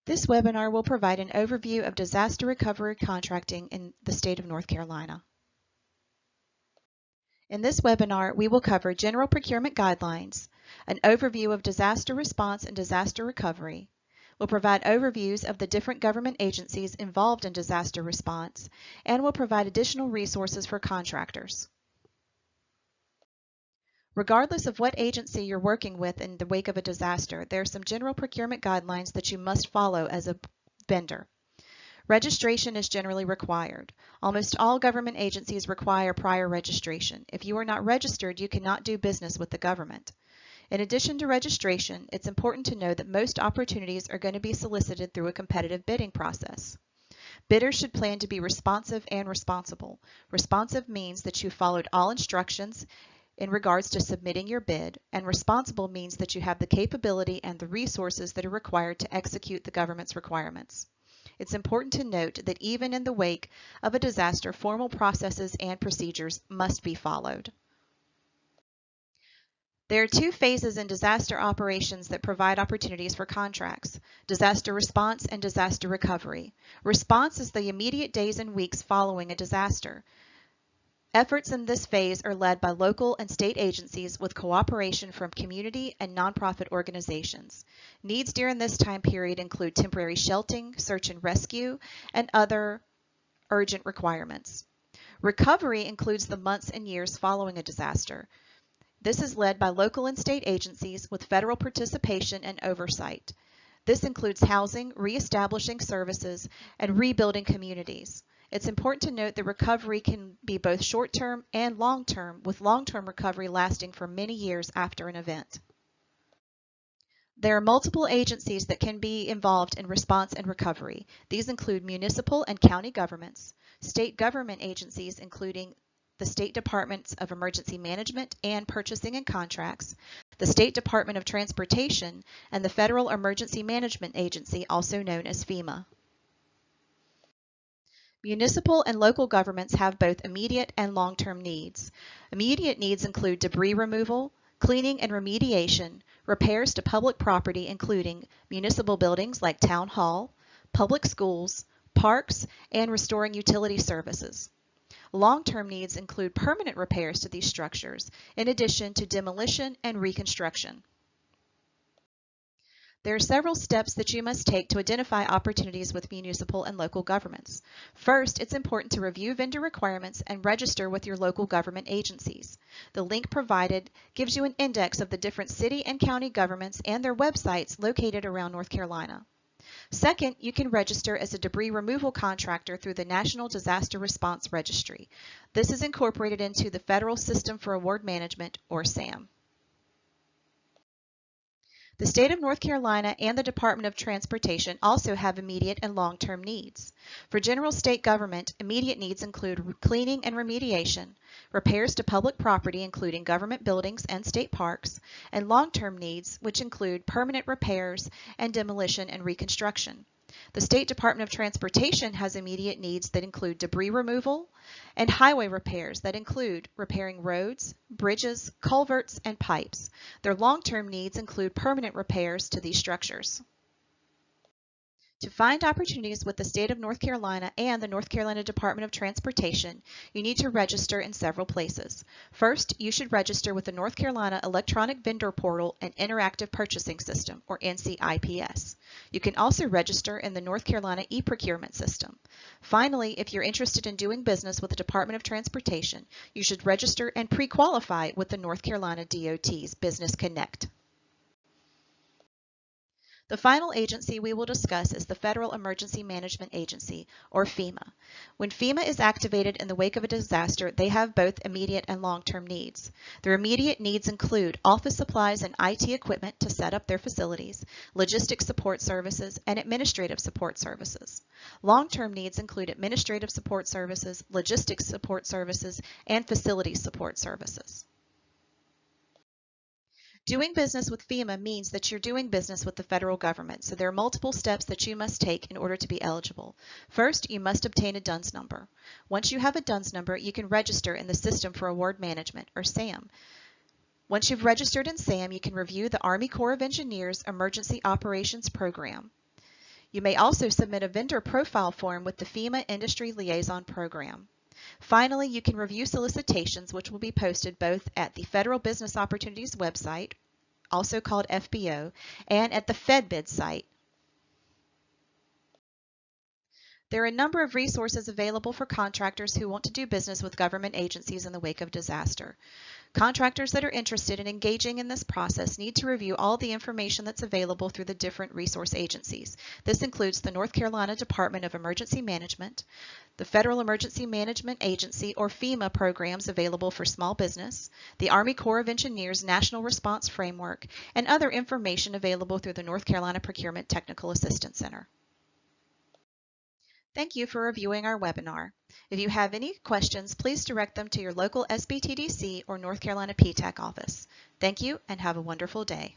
This webinar will provide an overview of disaster recovery contracting in the state of North Carolina. In this webinar, we will cover general procurement guidelines, an overview of disaster response and disaster recovery. We'll provide overviews of the different government agencies involved in disaster response, and will provide additional resources for contractors. Regardless of what agency you're working with in the wake of a disaster, there are some general procurement guidelines that you must follow as a vendor. Registration is generally required. Almost all government agencies require prior registration. If you are not registered, you cannot do business with the government. In addition to registration, it's important to know that most opportunities are going to be solicited through a competitive bidding process. Bidders should plan to be responsive and responsible. Responsive means that you followed all instructions in regards to submitting your bid, and responsible means that you have the capability and the resources that are required to execute the government's requirements. It's important to note that even in the wake of a disaster, formal processes and procedures must be followed. There are two phases in disaster operations that provide opportunities for contracts: disaster response and disaster recovery. Response is the immediate days and weeks following a disaster. Efforts in this phase are led by local and state agencies with cooperation from community and nonprofit organizations. Needs during this time period include temporary sheltering, search and rescue, and other urgent requirements. Recovery includes the months and years following a disaster. This is led by local and state agencies with federal participation and oversight. This includes housing, reestablishing services, and rebuilding communities. It's important to note that recovery can be both short-term and long-term, with long-term recovery lasting for many years after an event. There are multiple agencies that can be involved in response and recovery. These include municipal and county governments, state government agencies including the State Departments of Emergency Management and Purchasing and Contracts, the State Department of Transportation, and the Federal Emergency Management Agency, also known as FEMA. Municipal and local governments have both immediate and long-term needs. Immediate needs include debris removal, cleaning and remediation, repairs to public property including municipal buildings like town hall, public schools, parks, and restoring utility services. Long-term needs include permanent repairs to these structures, in addition to demolition and reconstruction. There are several steps that you must take to identify opportunities with municipal and local governments. First, it's important to review vendor requirements and register with your local government agencies. The link provided gives you an index of the different city and county governments and their websites located around North Carolina. Second, you can register as a debris removal contractor through the National Disaster Response Registry. This is incorporated into the Federal System for Award Management, or SAM. The state of North Carolina and the Department of Transportation also have immediate and long-term needs. For general state government, immediate needs include cleaning and remediation, repairs to public property including government buildings and state parks, and long-term needs which include permanent repairs and demolition and reconstruction. The State Department of Transportation has immediate needs that include debris removal and highway repairs that include repairing roads, bridges, culverts, and pipes. Their long-term needs include permanent repairs to these structures. To find opportunities with the state of North Carolina and the North Carolina Department of Transportation, you need to register in several places. First, you should register with the North Carolina Electronic Vendor Portal and Interactive Purchasing System, or NCIPS. You can also register in the North Carolina e-procurement system. Finally, if you're interested in doing business with the Department of Transportation, you should register and pre-qualify with the North Carolina DOT's Business Connect. The final agency we will discuss is the Federal Emergency Management Agency, or FEMA. When FEMA is activated in the wake of a disaster, they have both immediate and long-term needs. Their immediate needs include office supplies and IT equipment to set up their facilities, logistics support services, and administrative support services. Long-term needs include administrative support services, logistics support services, and facility support services. Doing business with FEMA means that you're doing business with the federal government, so there are multiple steps that you must take in order to be eligible. First, you must obtain a DUNS number. Once you have a DUNS number, you can register in the System for Award Management, or SAM. Once you've registered in SAM, you can review the Army Corps of Engineers Emergency Operations Program. You may also submit a vendor profile form with the FEMA Industry Liaison Program. Finally, you can review solicitations, which will be posted both at the Federal Business Opportunities website, also called FBO, and at the FedBid site. There are a number of resources available for contractors who want to do business with government agencies in the wake of disaster. Contractors that are interested in engaging in this process need to review all the information that's available through the different resource agencies. This includes the North Carolina Department of Emergency Management, the Federal Emergency Management Agency or FEMA programs available for small business, the Army Corps of Engineers National Response Framework, and other information available through the North Carolina Procurement Technical Assistance Center. Thank you for reviewing our webinar. If you have any questions, please direct them to your local SBTDC or North Carolina PTAC office. Thank you and have a wonderful day.